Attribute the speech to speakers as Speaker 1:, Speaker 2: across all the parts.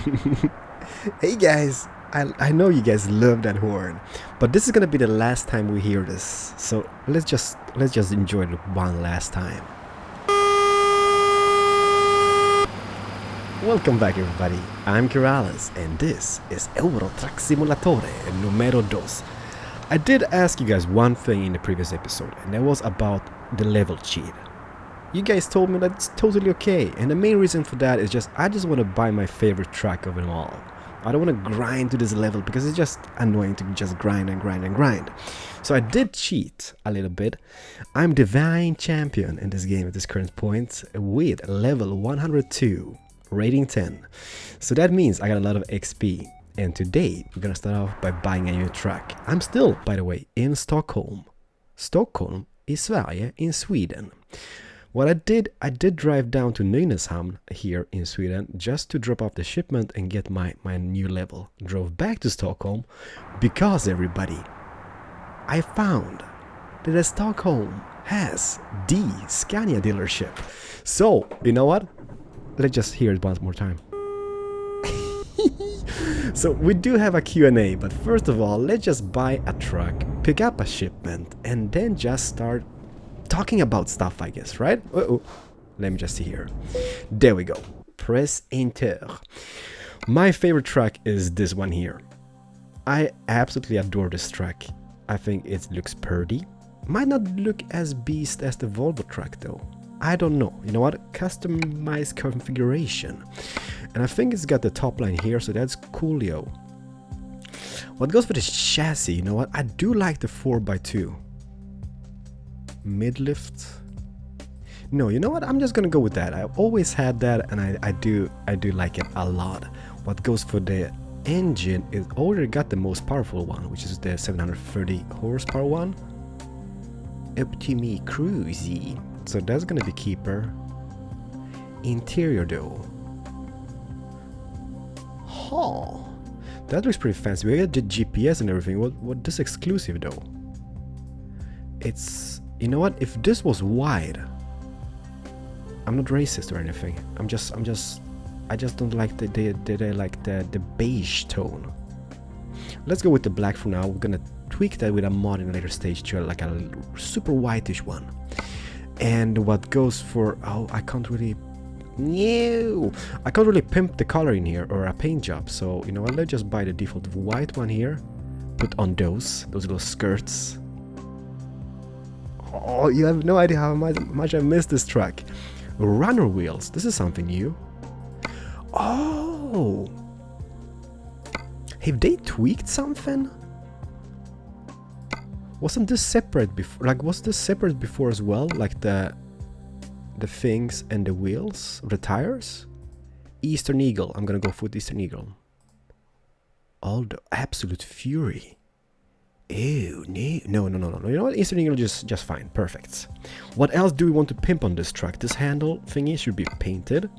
Speaker 1: Hey guys, I know you guys love that horn, but this is gonna be the last time we hear this. So let's just enjoy it one last time. Welcome back everybody. I'm Keralis and this is Euro Truck Simulatore numero 2. I did ask you guys one thing in the previous episode, and that was about the level cheat. You guys told me that's totally okay, and the main reason for that is I just want to buy my favorite track of them all. I don't want to grind to this level because it's just annoying to just grind and grind and grind. So I did cheat a little bit. I'm divine champion in this game at this current point with level 102, rating 10. So that means I got a lot of XP. And today we're gonna start off by buying a new track. I'm still, by the way, in Stockholm. Stockholm i Sverige in Sweden. What I did drive down to Nynäshamn here in Sweden just to drop off the shipment and get my new level. Drove back to Stockholm because everybody, I found that Stockholm has the Scania dealership. So, you know what? Let's just hear it once more time. So we do have a Q&A, but first of all, let's just buy a truck, pick up a shipment, and then just start talking about stuff, I guess, right? Let me just see here. There we go. Press enter. My favorite truck is this one here. I absolutely adore this truck. I think it looks pretty. Might not look as beast as the Volvo truck though. I don't know. You know what? Customize configuration. And I think it's got the top line here, so that's coolio. What goes for the chassis? You know what? I do like the 4x2. Mid-lift. No, you know what? I'm just gonna go with that. I've always had that, and I do like it a lot. What goes for the engine is already got the most powerful one, which is the 730 horsepower one. Up to me, cruisy. So that's gonna be keeper. Interior though. Huh. That looks pretty fancy. We got the GPS and everything. What this exclusive though? It's, you know what? If this was wide, I'm not racist or anything. I just don't like the beige tone. Let's go with the black for now. We're gonna tweak that with a mod in a later stage to like a super whitish one. And what goes for, I can't really pimp the color in here or a paint job. So you know what? Let's just buy the default white one here. Put on those little skirts. Oh, you have no idea how much I missed this truck. Runner wheels. This is something new. Oh, have they tweaked something? Wasn't this separate before? Like, was this separate before as well? Like the things and the wheels, the tires. Eastern Eagle. I'm gonna go for the Eastern Eagle. All the absolute fury. Ew, no. You know what? Eastern Eagle just fine. Perfect. What else do we want to pimp on this truck? This handle thingy should be painted.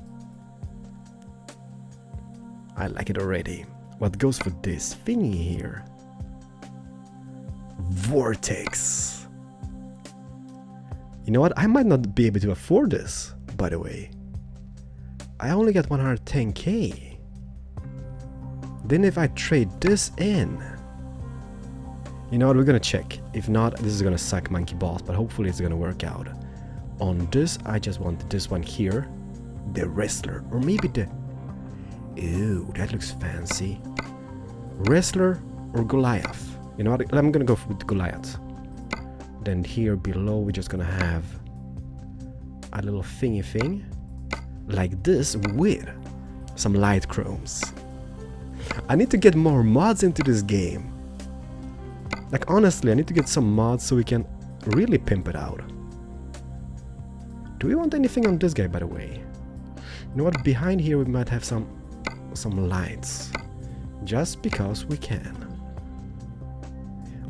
Speaker 1: I like it already. What goes for this thingy here? Vortex. You know what? I might not be able to afford this, by the way. I only got 110k. Then if I trade this in, you know what, we're gonna check. If not, this is gonna suck monkey balls, but hopefully it's gonna work out. On this, I just want this one here. The Wrestler. Or maybe the... Ew, that looks fancy. Wrestler or Goliath. You know what, I'm gonna go with Goliath. Then here below, we're just gonna have a little thingy thing. Like this with some light chromes. I need to get more mods into this game. Like, honestly, I need to get some mods so we can really pimp it out. Do we want anything on this guy, by the way? You know what? Behind here we might have some lights. Just because we can.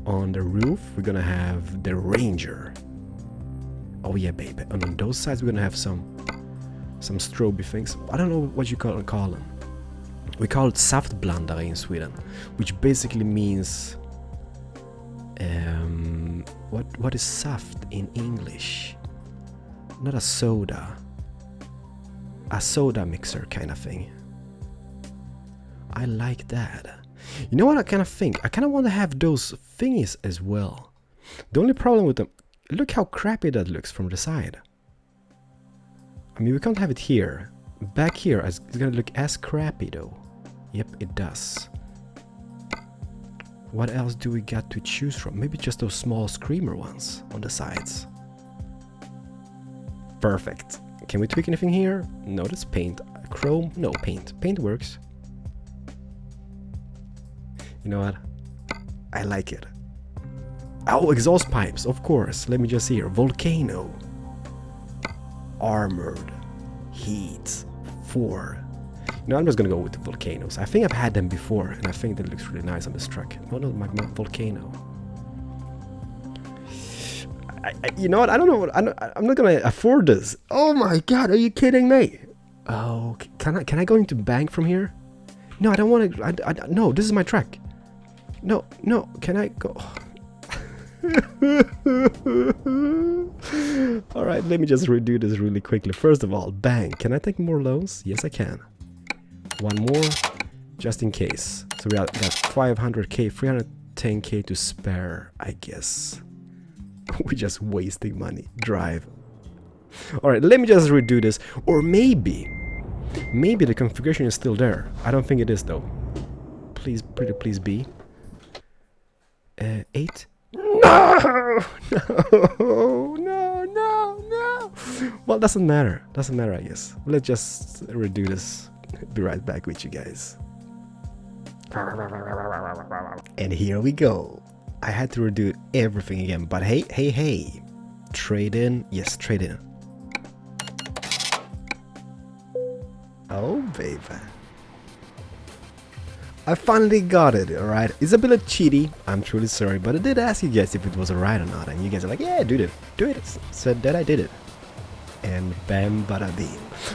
Speaker 1: On the roof, we're gonna have the Ranger. Oh yeah, baby. And on those sides, we're gonna have some strobe things. I don't know what you call them. We call it saftblandare in Sweden, which basically means... what is saft in English? Not a soda. A soda mixer kind of thing. I like that. You know what I kind of think? I kind of want to have those thingies as well. The only problem with them... Look how crappy that looks from the side. I mean, we can't have it here. Back here, it's gonna look as crappy though. Yep, it does. What else do we got to choose from? Maybe just those small screamer ones on the sides. Perfect. Can we tweak anything here? No, that's paint. Chrome? No, paint. Paint works. You know what? I like it. Oh, exhaust pipes, of course. Let me just see here. Volcano. Armored. Heat. 4. No, I'm just gonna go with the volcanoes. I think I've had them before, and I think that looks really nice on this truck. No, my volcano. You know what? I don't know. I'm not gonna afford this. Oh my god, are you kidding me? Oh, can I go into bank from here? No, I don't want to. No, this is my truck. No, can I go? Alright, let me just redo this really quickly. First of all, bank. Can I take more loans? Yes, I can. One more, just in case. So we got 500k, 310k to spare, I guess. We're just wasting money. Drive. Alright, let me just redo this. Or maybe the configuration is still there. I don't think it is though. Please, pretty please be. 8? No! No! Well, doesn't matter. Doesn't matter, I guess. Let's just redo this. Be right back with you guys. And here we go. I had to redo everything again, but hey. Trade in. Yes, trade in. Oh, baby. I finally got it, alright? It's a bit cheaty, I'm truly sorry, but I did ask you guys if it was alright or not, and you guys are like, yeah, do it. Said that I did it. And bam, bada bing.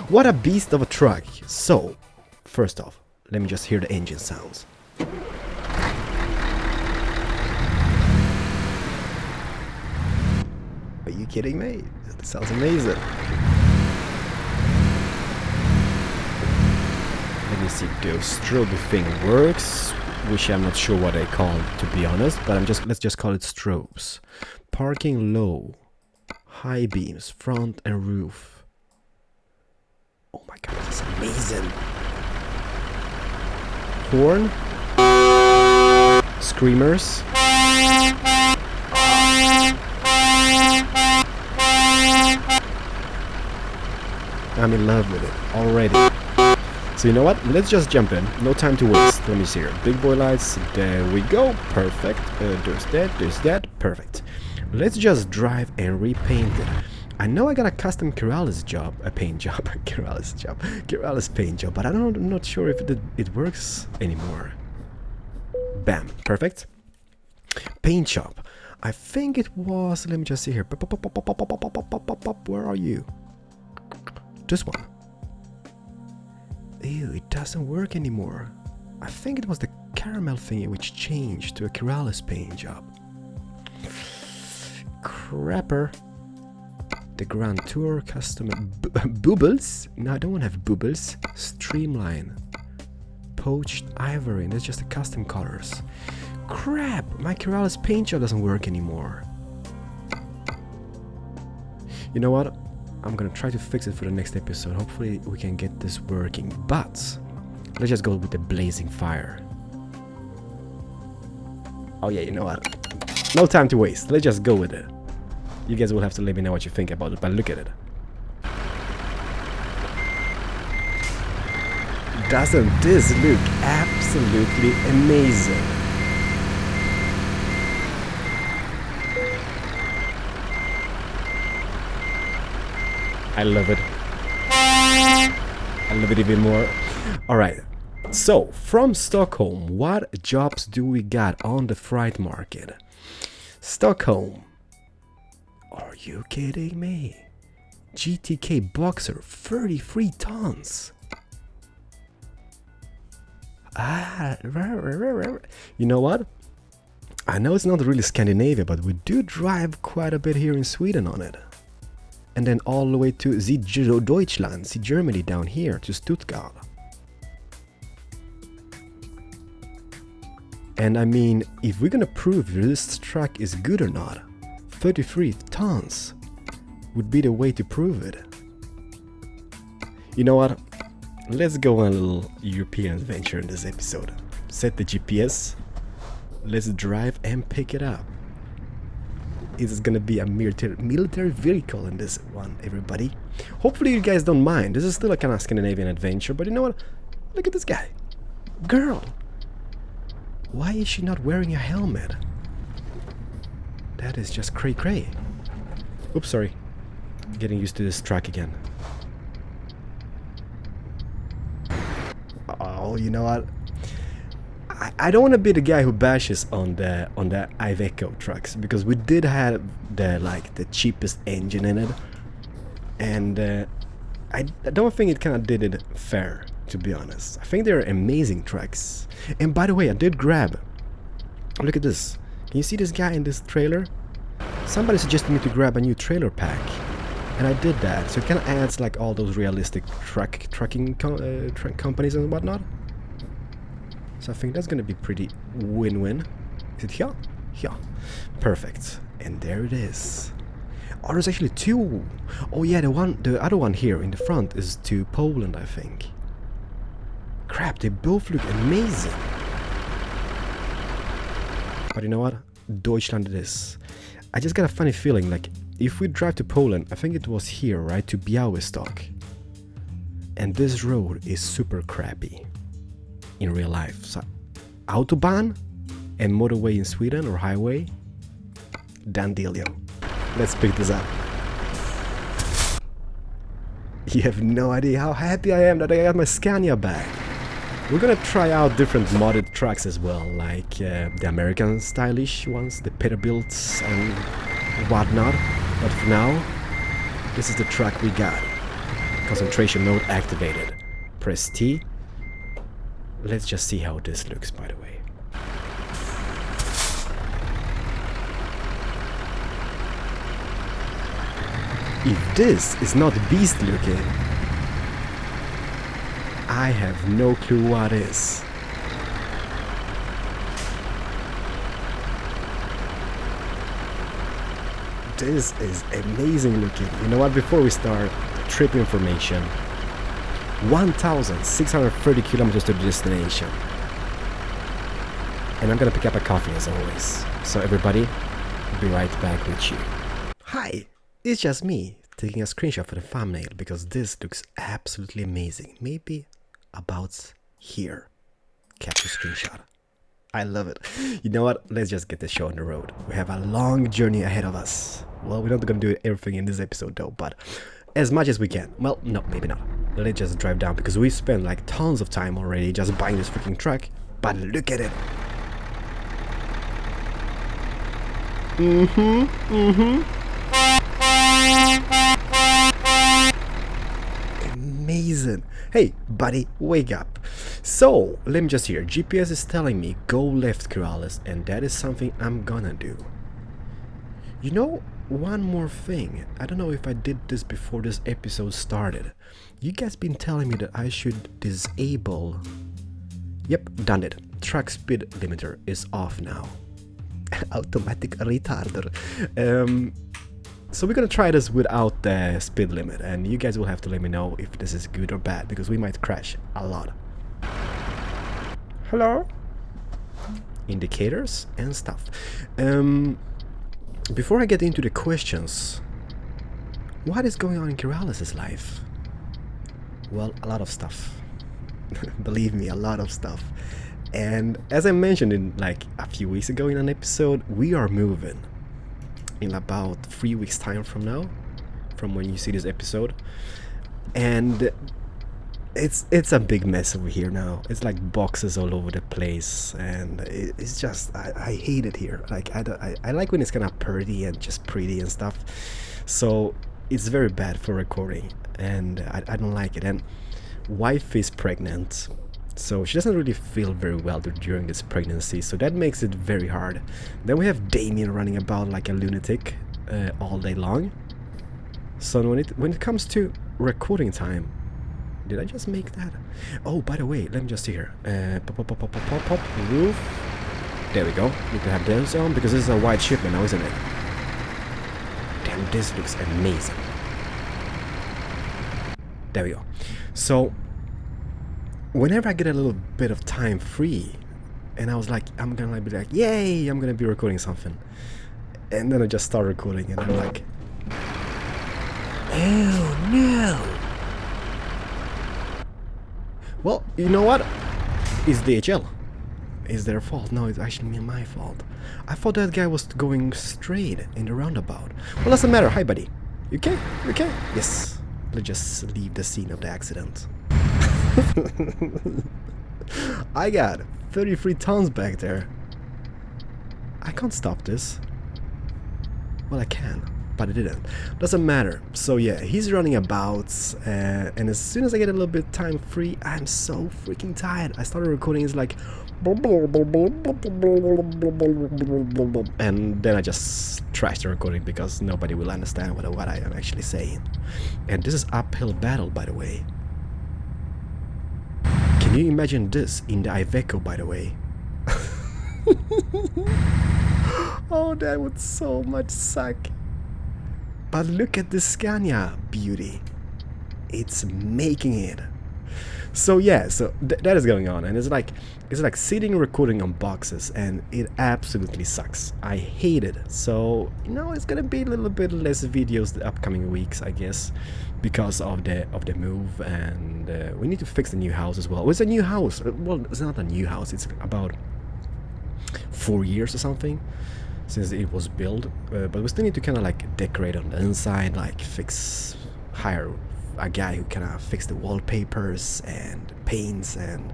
Speaker 1: What a beast of a truck. So, first off, let me just hear the engine sounds. Are you kidding me? That sounds amazing. Let me see if the strobe thing works, which I'm not sure what I call it, to be honest, but let's just call it strobes. Parking low, high beams, front and roof. Oh my god, this is amazing. Horn, screamers. I'm in love with it already. So you know what? Let's just jump in. No time to waste. Let me see here. Big boy lights. There we go. Perfect. There's that. Perfect. Let's just drive and repaint it. I know I got a custom Keralis job. A paint job. Keralis paint job. But I'm not sure if it works anymore. Bam. Perfect. Paint shop. I think it was... Let me just see here. Where are you? This one. Ew, it doesn't work anymore. I think it was the caramel thingy which changed to a Keralis paint job. Crapper. The Grand Tour custom bubbles. No, I don't want to have bubbles. Streamline. Poached ivory. That's just the custom colors. Crap! My Keralis paint job doesn't work anymore. You know what? I'm gonna try to fix it for the next episode. Hopefully we can get this working. But let's just go with the blazing fire. Oh yeah, you know what? No time to waste. Let's just go with it. You guys will have to let me know what you think about it, but look at it. Doesn't this look absolutely amazing? I love it. I love it even more. Alright, so from Stockholm, what jobs do we got on the freight market? Stockholm. Are you kidding me? GTK Boxer, 33 tons. You know what? I know it's not really Scandinavia, but we do drive quite a bit here in Sweden on it. And then all the way to Deutschland, Germany down here to Stuttgart. And I mean, if we're gonna prove this truck is good or not, 33 tons would be the way to prove it. You know what? Let's go on a little European adventure in this episode. Set the GPS. Let's drive and pick it up. It's gonna be a military vehicle in this one, everybody. Hopefully you guys don't mind. This is still a kind of Scandinavian adventure, but you know what? Look at this guy. Girl! Why is she not wearing a helmet? That is just cray-cray. Oops, sorry. Getting used to this truck again. Oh, you know what? I don't want to be the guy who bashes on the Iveco trucks, because we did have the cheapest engine in it, and I don't think it kind of did it fair, to be honest. I think they're amazing trucks. And by the way, I did grab. Look at this. Can you see this guy in this trailer? Somebody suggested me to grab a new trailer pack, and I did that. So it kind of adds like all those realistic trucking companies and whatnot. So I think that's gonna be pretty win-win. Is it here? Here. Perfect. And there it is. Oh, there's actually two. Oh yeah, the other one here in the front is to Poland, I think. Crap, they both look amazing. But you know what? Deutschland it is. I just got a funny feeling, like, if we drive to Poland, I think it was here, right? To Białystok. And this road is super crappy in real life. So, Autobahn and motorway in Sweden, or highway, Dandelion. Let's pick this up. You have no idea how happy I am that I got my Scania back. We're gonna try out different modded trucks as well, like the American stylish ones, the Peterbilts and whatnot. But for now, this is the truck we got. Concentration mode activated. Press T. Let's just see how this looks, by the way. If this is not beast looking, I have no clue what is. This is amazing looking. You know what, before we start, trip information. 1,630 kilometers to the destination. And I'm gonna pick up a coffee as always. So everybody, I'll be right back with you. Hi, it's just me taking a screenshot for the thumbnail because this looks absolutely amazing. Maybe about here. Capture screenshot. I love it. You know what? Let's just get the show on the road. We have a long journey ahead of us. Well, we're not gonna do everything in this episode though, but as much as we can. Well, no, maybe not. Let's just drive down because we spent like tons of time already just buying this freaking truck. But look at it. Amazing. Hey, buddy, wake up. So, let me just hear. GPS is telling me go left, Keralis, and that is something I'm gonna do. You know, one more thing. I don't know if I did this before this episode started. You guys been telling me that I should disable... Yep, done it. Truck speed limiter is off now. Automatic retarder. So we're gonna try this without the speed limit, and you guys will have to let me know if this is good or bad, because we might crash a lot. Hello? Indicators and stuff. Before I get into the questions, what is going on in Keralis' life? Well, a lot of stuff. Believe me, a lot of stuff. And as I mentioned in like a few weeks ago in an episode, we are moving in about 3 weeks time from now, from when you see this episode. And it's a big mess over here now. It's like boxes all over the place, and it's just I hate it here. Like I like when it's kind of pretty and just pretty and stuff. So it's very bad for recording, and I don't like it. And wife is pregnant, so she doesn't really feel very well during this pregnancy, so that makes it very hard. Then we have Damien running about like a lunatic all day long. So when it comes to recording time, did I just make that? Oh, by the way, let me just see here. Pop, roof. There we go. Need to have those on because this is a wide shipment now, isn't it? Damn, this looks amazing. There we go. So, whenever I get a little bit of time free, and I was like, I'm gonna be like, yay, I'm gonna be recording something. And then I just start recording, and I'm like, oh no. Well, you know what? It's DHL. It's their fault. No, it's actually my fault. I thought that guy was going straight in the roundabout. Well, doesn't matter. Hi, buddy. You okay? You okay? Yes. Let's just leave the scene of the accident. I got 33 tons back there. I can't stop this. Well, I can, but I didn't. Doesn't matter. So yeah, he's running about, and as soon as I get a little bit time free, I'm so freaking tired. I started recording. It's like, and then I just trashed the recording because nobody will understand what I am actually saying. And this is uphill battle, by the way. Can you imagine this in the Iveco, by the way? Oh, that would so much suck. But look at the Scania beauty. It's making it. So yeah, so that is going on, and it's like sitting recording on boxes, and it absolutely sucks. I hate it. So you know, it's gonna be a little bit less videos the upcoming weeks, I guess, because of the move, and we need to fix the new house as well. It's a new house. Well, it's not a new house. It's about 4 years or something since it was built, but we still need to kind of like decorate on the inside, like hire a guy who kind of fix the wallpapers and paints, and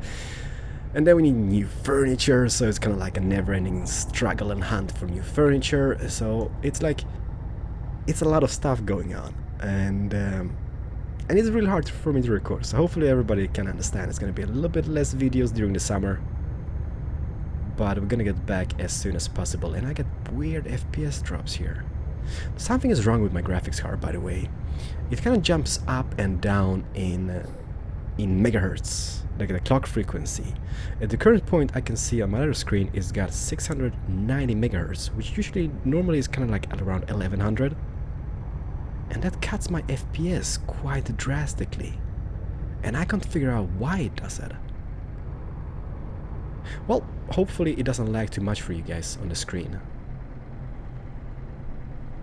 Speaker 1: then we need new furniture. So it's kind of like a never-ending struggle and hunt for new furniture. So it's like it's a lot of stuff going on, and it's really hard for me to record. So hopefully everybody can understand. It's going to be a little bit less videos during the summer, but we're gonna get back as soon as possible. And I get weird FPS drops here. Something is wrong with my graphics card, by the way. It kind of jumps up and down in megahertz, like the clock frequency. At the current point, I can see on my other screen it's got 690 megahertz, which usually normally is kind of like at around 1100, and that cuts my FPS quite drastically, and I can't figure out why it does that. Well, hopefully it doesn't lag too much for you guys on the screen.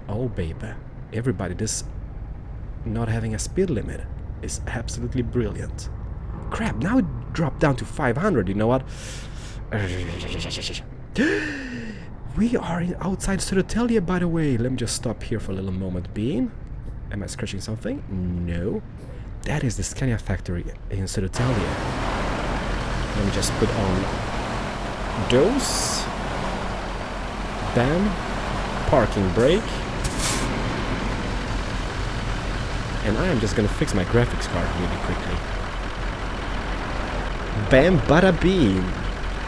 Speaker 1: Oh baby, everybody, this not having a speed limit is absolutely brilliant. Crap, now it dropped down to 500, you know what? We are outside Södertälje, by the way. Let me just stop here for a little moment being. Am I scratching something? No. That is the Scania factory in Södertälje. Let me just put on those. Bam. Parking brake. And I am just gonna fix my graphics card really quickly. Bam, bada beam.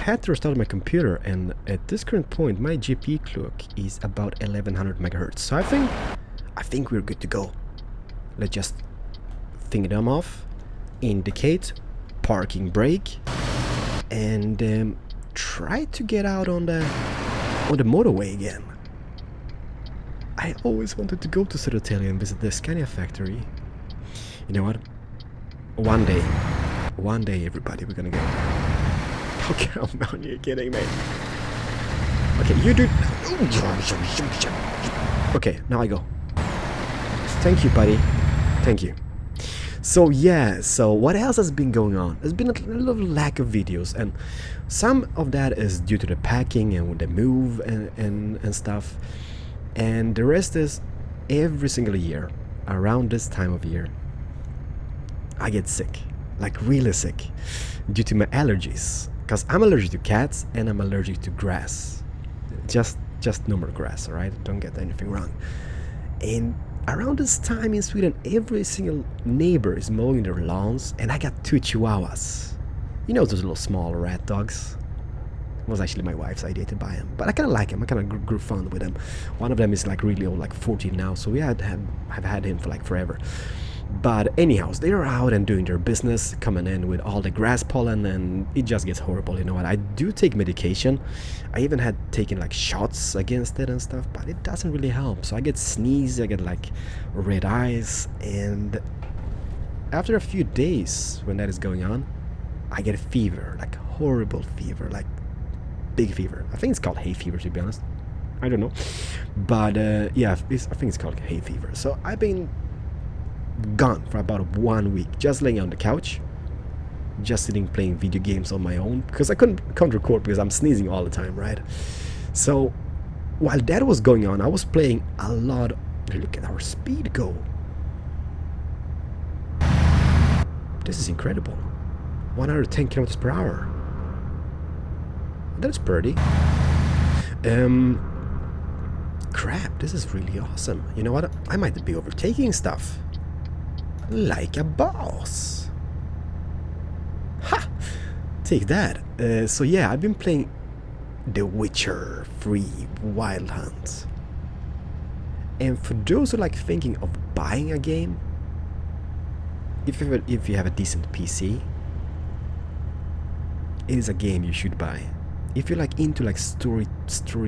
Speaker 1: Had to restart my computer, and at this current point my GPU clock is about 1100 megahertz. So I think we're good to go. Let's just think them off, indicate, parking brake, and try to get out on the motorway again. I always wanted to go to Södertälje and visit the Scania factory. You know what? One day, everybody, we're gonna go. Okay, come on, you're kidding me. Okay, you do. Okay, now I go. Thank you, buddy. Thank you. So yeah, so what else has been going on? There's been a little lack of videos, and some of that is due to the packing and the move and stuff. And the rest is every single year, around this time of year, I get sick, like really sick, due to my allergies. Because I'm allergic to cats and I'm allergic to grass. Just normal grass, alright? Don't get anything wrong. And around this time in Sweden, every single neighbor is mowing their lawns, and I got 2 chihuahuas. You know, those little small rat dogs. It was actually my wife's idea to buy them, but I kind of like him. I kind of grew fond with them. One of them is like really old, like 14 now, so we have had him for like forever. But anyhow, they're out and doing their business, coming in with all the grass pollen, and it just gets horrible. You know what? I do take medication. I even had taken like shots against it and stuff, but it doesn't really help. So I get sneeze, I get like red eyes, and after a few days when that is going on, I get a fever, like horrible fever, like big fever. I think it's called hay fever, to be honest. I don't know, but yeah, I think it's called hay fever. So I've been gone for about 1 week, just laying on the couch, just sitting playing video games on my own, because I can't record because I'm sneezing all the time, right? So while that was going on, I was playing a lot. Look at our speed go. This is incredible. 110 kilometers per hour. That's pretty. Crap, this is really awesome. You know what? I might be overtaking stuff. Like a boss. Ha! Take that. So yeah, I've been playing The Witcher 3 Wild Hunt. And for those who like thinking of buying a game, if you have a decent PC, it is a game you should buy. If you're like into like story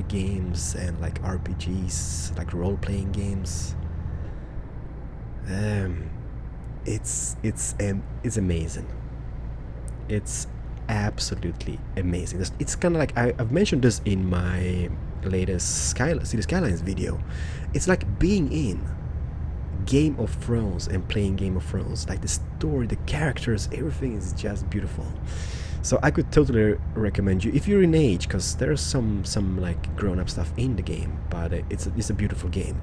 Speaker 1: games and like RPGs, like role-playing games, it's amazing. It's absolutely amazing. It's kind of like I've mentioned this in my latest City Skylines video. It's like being in Game of Thrones and playing Game of Thrones. Like the story, the characters, everything is just beautiful. So I could totally recommend you if you're in age, because there's some like grown-up stuff in the game, but it's a beautiful game.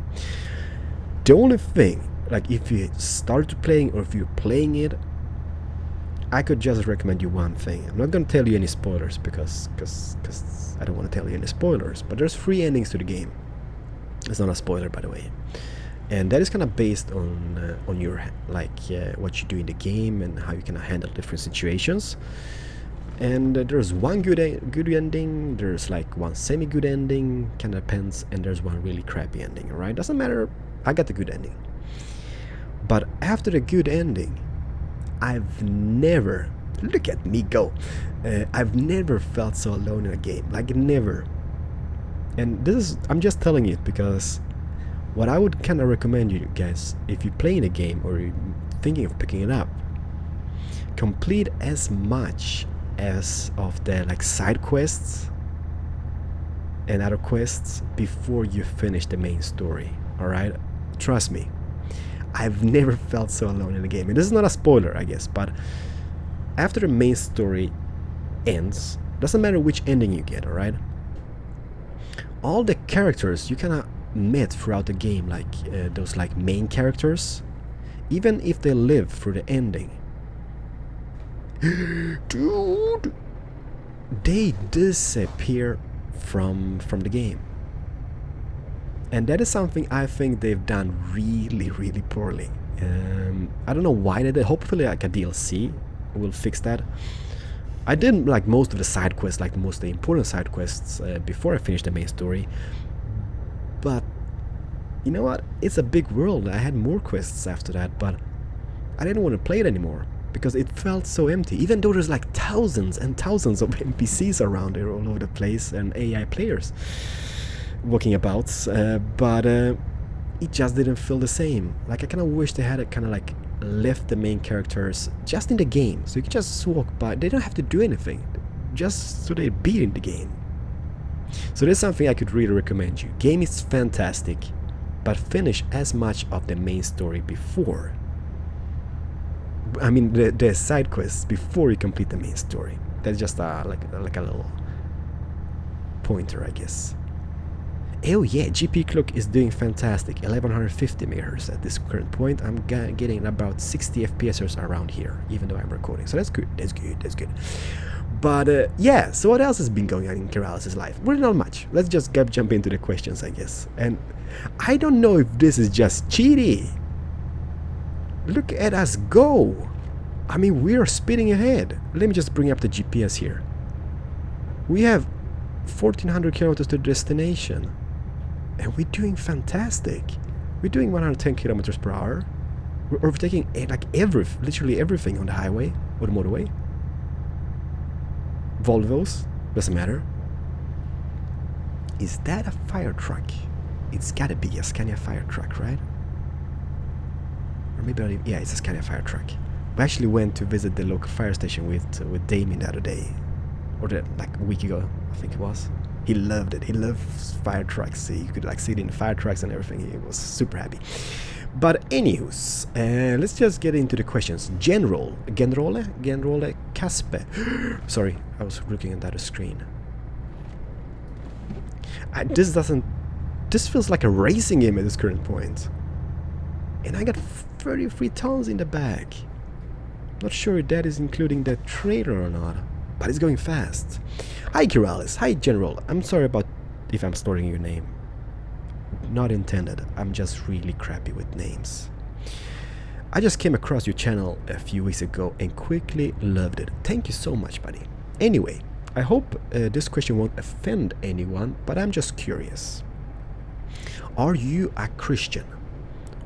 Speaker 1: The only thing, like if you start playing or if you're playing it, I could just recommend you one thing. I'm not gonna tell you any spoilers because I don't want to tell you any spoilers. But there's 3 endings to the game. It's not a spoiler, by the way. And that is kind of based on your like what you do in the game and how you can handle different situations. And there's one good ending, there's like one semi-good ending, kind of depends, and there's one really crappy ending, alright? Doesn't matter, I got the good ending. But after the good ending, I've never, look at me go, I've never felt so alone in a game, like never. And this is, I'm just telling you because what I would kind of recommend you guys, if you're playing a game or you're thinking of picking it up, complete as much as of the like side quests and other quests before you finish the main story. Alright, trust me, I've never felt so alone in a game. And this is not a spoiler, I guess, but after the main story ends, doesn't matter which ending you get, alright, all the characters you kind of met throughout the game, like those like main characters, even if they live through the ending, dude, they disappear from the game. And that is something I think they've done really poorly. I don't know why they did. Hopefully like a DLC will fix that. I did like most of the side quests, like most of the important side quests before I finished the main story. But you know what? It's a big world. I had more quests after that, but I didn't want to play it anymore because it felt so empty. Even though there's like thousands and thousands of NPCs around there all over the place and AI players walking about, but it just didn't feel the same. Like I kind of wish they had kind of like left the main characters just in the game, so you can just walk by. They don't have to do anything, just so they'd be in the game. So that's something I could really recommend you. Game is fantastic, but finish as much of the main story before. I mean the side quests before you complete the main story. That's just like a little pointer, I guess. Oh yeah, GP clock is doing fantastic. 1150 megahertz at this current point. I'm getting about 60 FPS around here, even though I'm recording. So that's good. That's good. But yeah, so what else has been going on in Keralis' life? Well, not much. Let's just jump into the questions, I guess. And I don't know if this is just cheaty. Look at us go. I mean, we are speeding ahead. Let me just bring up the GPS here. We have 1400 kilometers to destination. And we're doing fantastic. We're doing 110 kilometers per hour. We're overtaking like literally everything on the highway or the motorway. Volvos, doesn't matter. Is that a fire truck? It's gotta be a Scania fire truck, right? Or maybe yeah, it's a Scania fire truck. We actually went to visit the local fire station with Damien the other day, or like a week ago, I think it was. He loved it. He loves fire trucks. You could like sit in the fire trucks and everything. He was super happy. But anywho's, let's just get into the questions. Generale Caspe. Sorry, I was looking at that screen. This feels like a racing game at this current point. And I got 33 tons in the bag. Not sure if that is including the trailer or not, but it's going fast. Hi Keralis, hi General. I'm sorry about if I'm storing your name. Not intended, I'm just really crappy with names. I just came across your channel a few weeks ago and quickly loved it. Thank you so much, buddy. Anyway, I hope this question won't offend anyone, but I'm just curious. Are you a Christian?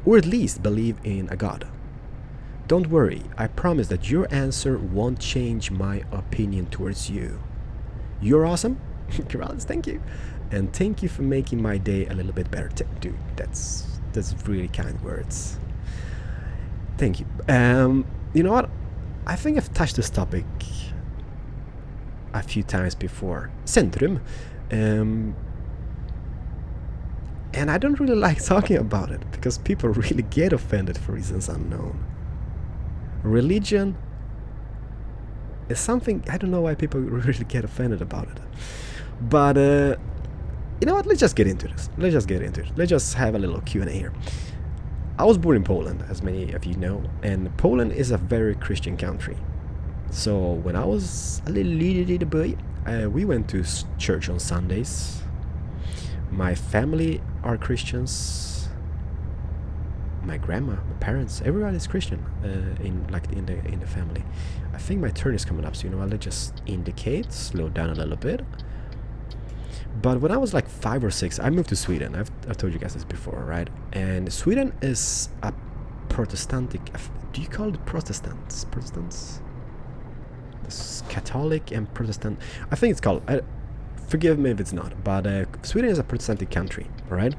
Speaker 1: Or at least believe in a God? Don't worry, I promise that your answer won't change my opinion towards you. You're awesome. Keralis, thank you. And thank you for making my day a little bit better. Dude, that's really kind words. Thank you. You know what? I think I've touched this topic a few times before. Centrum. And I don't really like talking about it because people really get offended for reasons unknown. Religion is something, I don't know why people really get offended about it. But you know what, let's just get into this. Let's just have a little Q&A here. I was born in Poland, as many of you know, and Poland is a very Christian country. So when I was a little boy, we went to church on Sundays. My family are Christians. My grandma, my parents, everyone is Christian in the family. I think my turn is coming up, so you know, I'll just indicate, slow down a little bit. But when I was like 5 or 6, I moved to Sweden. I've told you guys this before, right? And Sweden is a Protestantic. Do you call it Protestants? Protestants? It's Catholic and Protestant. I think it's called. Forgive me if it's not, but Sweden is a Protestantic country, right?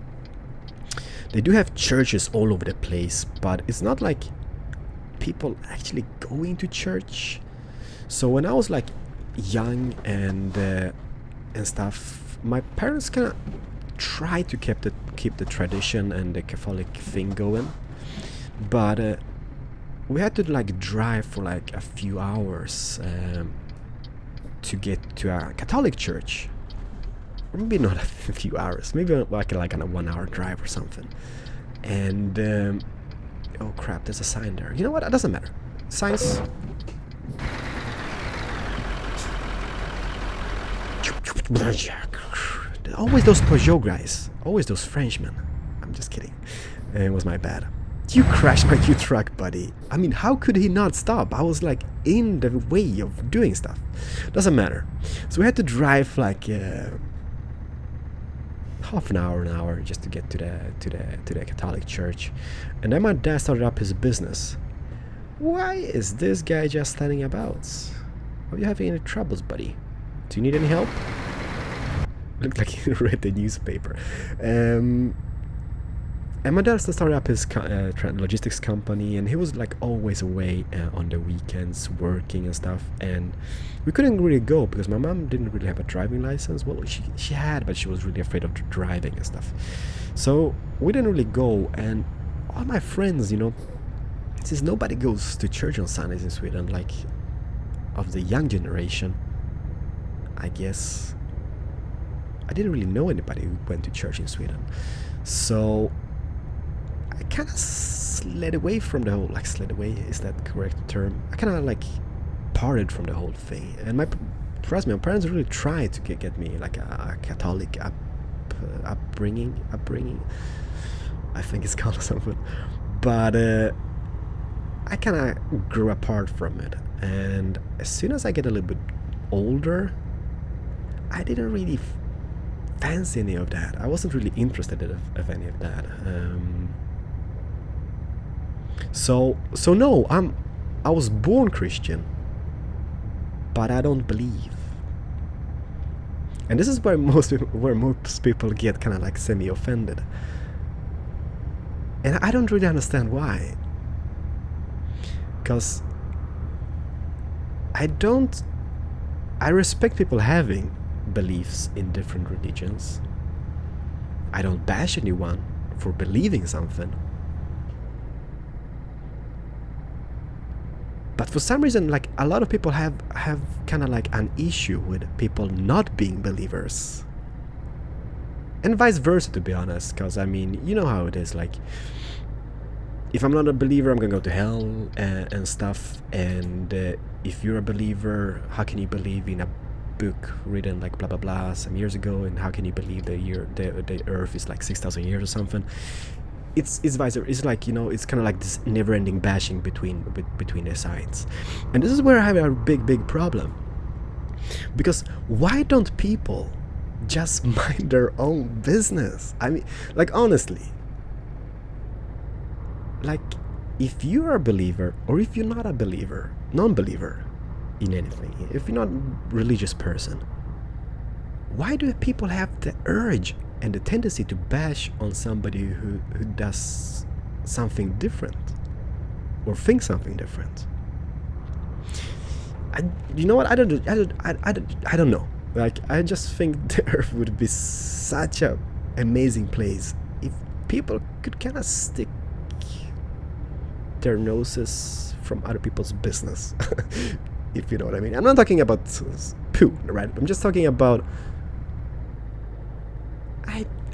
Speaker 1: They do have churches all over the place, but it's not like people actually going to church. So when I was like young and stuff, my parents kind of tried to keep the tradition and the Catholic thing going, but we had to like drive for like a few hours to get to a Catholic church. Maybe not a few hours, maybe like on a 1 hour drive or something. And oh crap, there's a sign there. You know what, it doesn't matter. Signs. Always those Peugeot guys, always those Frenchmen. I'm just kidding, it was my bad. You crashed my new truck, buddy. I mean, how could he not stop? I was like in the way of doing stuff. Doesn't matter. So we had to drive like half an hour just to get to the Catholic church. And then my dad started up his business. Why is this guy just standing about? Are you having any troubles, buddy? Do you need any help? Looked like he read the newspaper. And my dad started up his logistics company, and he was like always away on the weekends working and stuff. And we couldn't really go because my mom didn't really have a driving license. Well, she had, but she was really afraid of driving and stuff. So we didn't really go. And all my friends, you know, since nobody goes to church on Sundays in Sweden, like of the young generation, I guess I didn't really know anybody who went to church in Sweden. So I kind of slid away from the whole, like slid away, is that the correct term? I kind of like parted from the whole thing. And my parents really tried to get me like a Catholic upbringing, I think it's called something. But I kind of grew apart from it. And as soon as I get a little bit older, I didn't really fancy any of that. I wasn't really interested of any of that. So no, I was born Christian, but I don't believe. And this is where most people get kind of like semi-offended. And I don't really understand why. Because I respect people having beliefs in different religions. I don't bash anyone for believing something. But for some reason, like, a lot of people have kind of like an issue with people not being believers. And vice versa, to be honest, because I mean, you know how it is, like, if I'm not a believer, I'm gonna go to hell and stuff, and if you're a believer, how can you believe in a book written like blah blah blah some years ago, and how can you believe the earth is like 6,000 years or something? It's vice versa. It's like, you know, it's kind of like this never-ending bashing between the sides. And this is where I have a big problem, because why don't people just mind their own business? I mean, like, honestly, like, if you're a believer or if you're not a believer, non-believer in anything, if you're not a religious person, why do people have the urge and the tendency to bash on somebody who does something different or thinks something different? You know what? I don't know. Like, I just think the earth would be such a amazing place if people could kind of stick their noses from other people's business. If you know what I mean. I'm not talking about poo, right? I'm just talking about,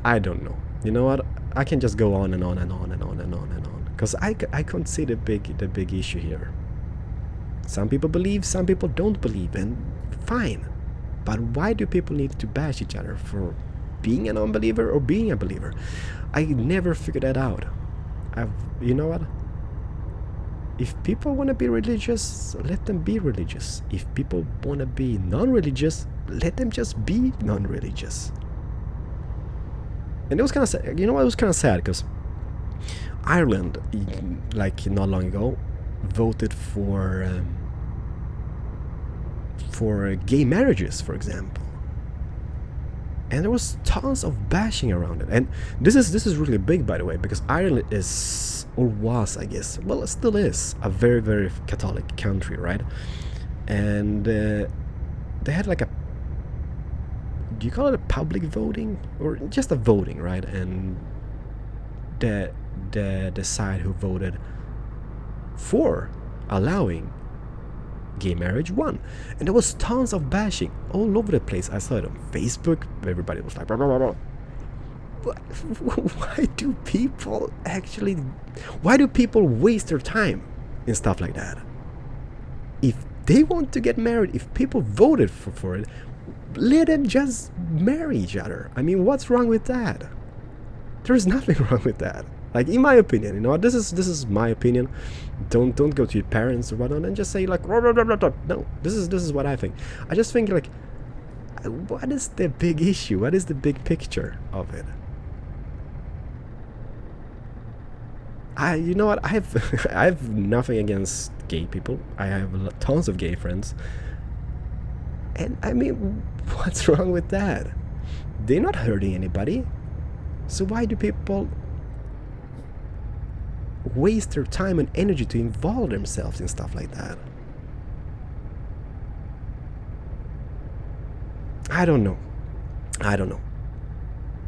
Speaker 1: I don't know. You know what? I can just go on and on and on and on and on and on, because I can't see the big issue here. Some people believe, some people don't believe, and fine. But why do people need to bash each other for being a non-believer or being a believer? I never figured that out. You know what? If people want to be religious, let them be religious. If people want to be non-religious, let them just be non-religious. And it was kind of sad. You know what? It was kind of sad because Ireland, like not long ago, voted for gay marriages, for example. And there was tons of bashing around it. And this is really big, by the way, because Ireland is, or was, I guess, well, it still is, a very, very Catholic country, right? And they had like a, do you call it a public voting, or just a voting, right? And the side who voted for allowing gay marriage won. And there was tons of bashing all over the place. I saw it on Facebook. Everybody was like, blah, blah, blah, blah. Why do people waste their time in stuff like that? If they want to get married, if people voted for it, let them just marry each other. I mean, what's wrong with that? There's nothing wrong with that. Like, in my opinion, you know, this is my opinion. Don't go to your parents or whatnot and just say like, blah, blah, blah, blah, blah. No, this is what I think. I just think, like, what is the big issue? What is the big picture of it? You know what? I have nothing against gay people. I have tons of gay friends. And I mean, what's wrong with that? They're not hurting anybody. So why do people waste their time and energy to involve themselves in stuff like that? I don't know.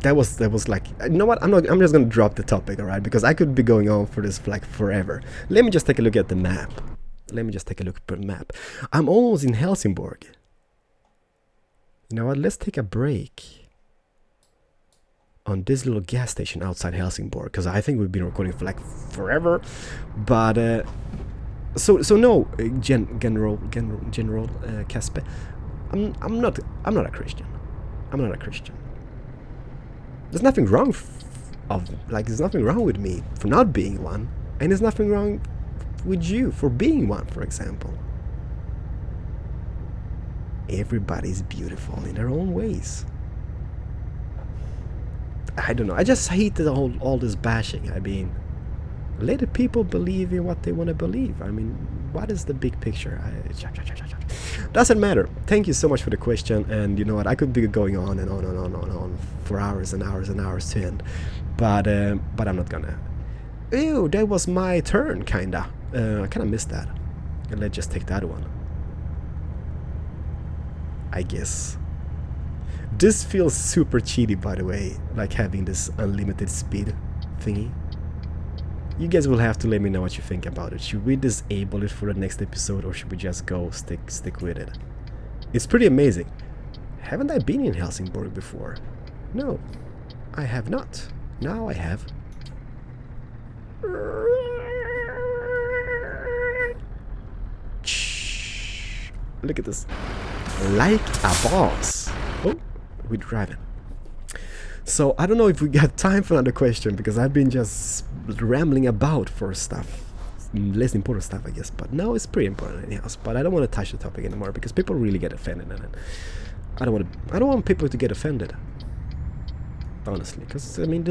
Speaker 1: That was like, you know what? I'm just gonna drop the topic, alright? Because I could be going on for this like forever. Let me just take a look at the map. I'm almost in Helsingborg. You know what? Let's take a break on this little gas station outside Helsingborg, because I think we've been recording for like forever. But so no, General Casper, I'm not a Christian. I'm not a Christian. There's nothing wrong there's nothing wrong with me for not being one, and there's nothing wrong with you for being one, for example. Everybody's beautiful in their own ways. I don't know. I just hate all this bashing. I mean, Let the people believe in what they want to believe. I mean, what is the big picture? Doesn't matter. Thank you so much for the question. And you know what? I could be going on and on and on and on for hours and hours and hours to end. But I'm not gonna. Ew, that was my turn, kinda. I kinda missed that. And let's just take that one. I guess. This feels super cheaty, by the way, like having this unlimited speed thingy. You guys will have to let me know what you think about it. Should we disable it for the next episode, or should we just go stick with it? It's pretty amazing. Haven't I been in Helsingborg before? No, I have not. Now I have. Look at this. Like a boss. Oh, we're driving. So I don't know if we got time for another question, because I've been just rambling about for stuff, less important stuff, I guess. But no, it's pretty important anyhow. But I don't want to touch the topic anymore because people really get offended, and I don't want people to get offended. Honestly, because I mean,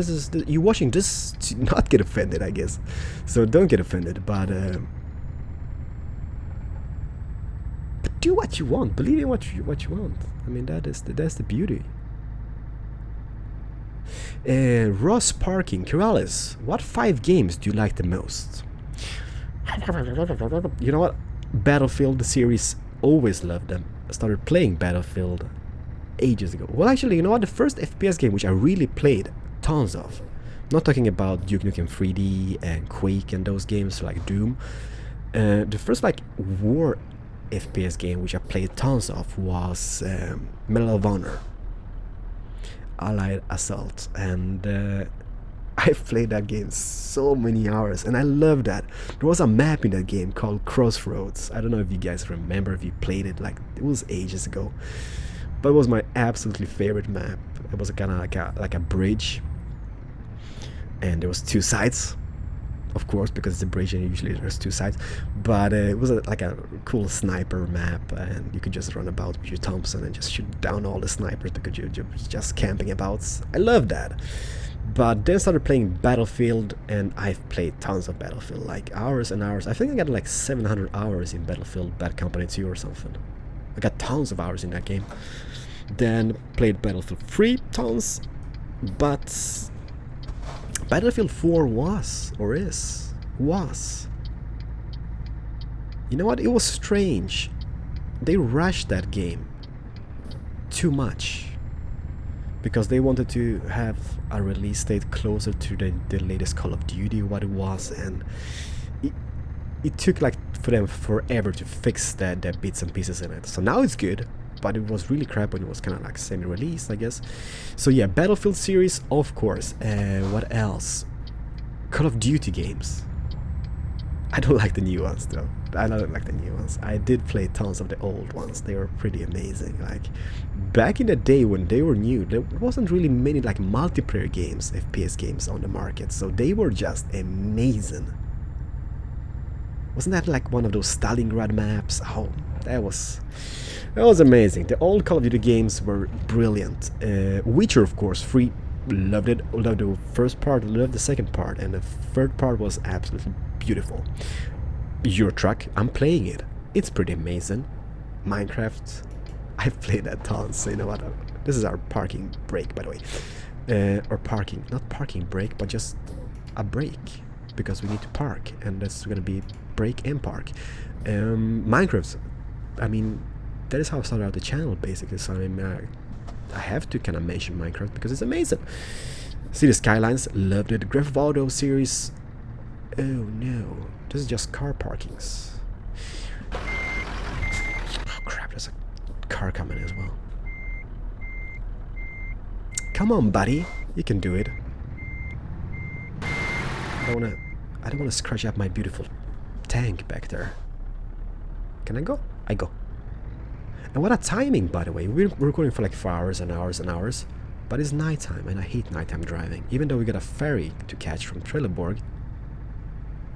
Speaker 1: you're watching this to not get offended, I guess. So don't get offended, but do what you want. Believe in what you want. I mean, that's the beauty. Ross Parking, Keralis, what 5 games do you like the most? You know what? Battlefield series, always loved them. I started playing Battlefield ages ago. Well, actually, you know what? The first FPS game which I really played tons of. Not talking about Duke Nukem 3D and Quake and those games like Doom. The first like war FPS game which I played tons of was Medal of Honor, Allied Assault, and I've played that game so many hours, and I love that. There was a map in that game called Crossroads. I don't know if you guys remember, if you played it, like it was ages ago, but it was my absolutely favorite map. It was kind of like a bridge, and there was 2 sides, of course, because it's a bridge and usually there's 2 sides, but it was like a cool sniper map, and you could just run about with your Thompson and just shoot down all the snipers because you're just camping about. I love that. But then started playing Battlefield, and I've played tons of Battlefield, like hours and hours. I think I got like 700 hours in Battlefield Bad Company 2 or something. I got tons of hours in that game. Then played Battlefield 3 tons, but Battlefield 4 was, you know what, it was strange. They rushed that game too much because they wanted to have a release date closer to the latest Call of Duty, what it was, and it took like for them forever to fix the bits and pieces in it. So now it's good, but it was really crap when it was kind of like semi-released, I guess. So yeah, Battlefield series, of course. What else? Call of Duty games. I don't like the new ones though. I don't like the new ones. I did play tons of the old ones. They were pretty amazing. Like back in the day when they were new, there wasn't really many like multiplayer games, FPS games on the market. So they were just amazing. Wasn't that like one of those Stalingrad maps? Oh, that was amazing. The old Call of Duty games were brilliant. Witcher, of course, free. Loved it. Loved the first part, loved the second part, and the third part was absolutely beautiful. Euro Truck, I'm playing it. It's pretty amazing. Minecraft, I've played that tons. So you know what? This is our parking break, by the way. Or parking, not parking break, but just a break, because we need to park, and that's gonna be break and park. Minecraft, I mean, that is how I started out the channel basically. So I have to kind of mention Minecraft because it's amazing. City Skylines, loved it. Grand Theft Auto series. Oh no, this is just car parkings. Oh crap, there's a car coming as well. Come on, buddy, you can do it. I don't wanna scratch up my beautiful tank back there. Can I go? I go. And what a timing, by the way. We're recording for like 4 hours and hours and hours, but it's nighttime, and I hate nighttime driving. Even though we got a ferry to catch from Trelleborg.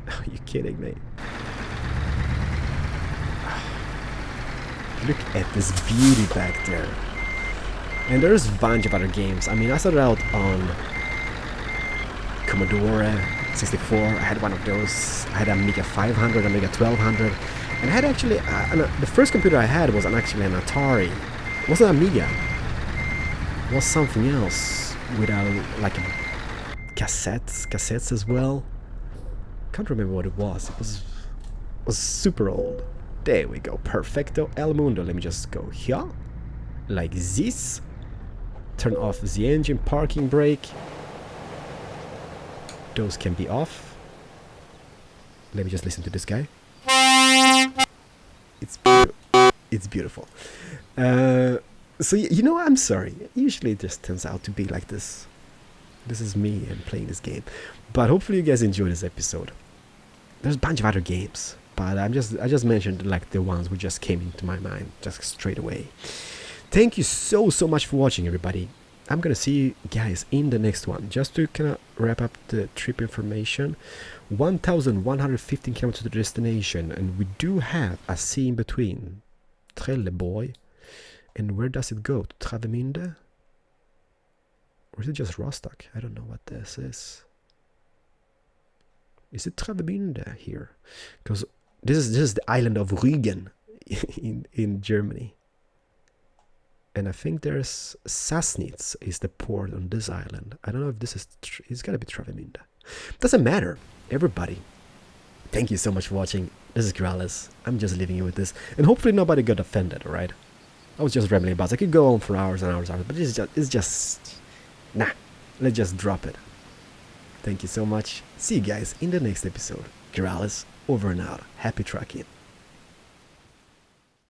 Speaker 1: Are you kidding me? Look at this beauty back there. And there's a bunch of other games. I mean, I started out on Commodore 64. I had one of those. I had a Amiga 500, Amiga 1200, and I had actually the first computer I had was actually an Atari. It wasn't an Amiga. It was something else with like cassettes as well. Can't remember what it was. It was super old. There we go. Perfecto El Mundo. Let me just go here, like this. Turn off the engine parking brake. Those can be off. Let me just listen to this guy. It's beautiful. So you know, I'm sorry. Usually it just turns out to be like this. This is me and playing this game. But hopefully you guys enjoy this episode. There's a bunch of other games, but I just mentioned like the ones which just came into my mind just straight away. Thank you so much for watching, everybody. I'm gonna see you guys in the next one. Just to kind of wrap up the trip information, 1,115 kilometers to the destination, and we do have a sea in between Trelleborg, and where does it go? To Travemünde? Or is it just Rostock? I don't know what this is. Is it Travemünde here? Because this is the island of Rügen in Germany. And I think there's Sassnitz is the port on this island. I don't know if this is... it's gotta be Travemünde. Doesn't matter. Everybody, thank you so much for watching. This is Keralis. I'm just leaving you with this. And hopefully nobody got offended, alright? I was just rambling about it. I could go on for hours and hours, but it's just... nah. Let's just drop it. Thank you so much. See you guys in the next episode. Keralis, over and out. Happy trucking.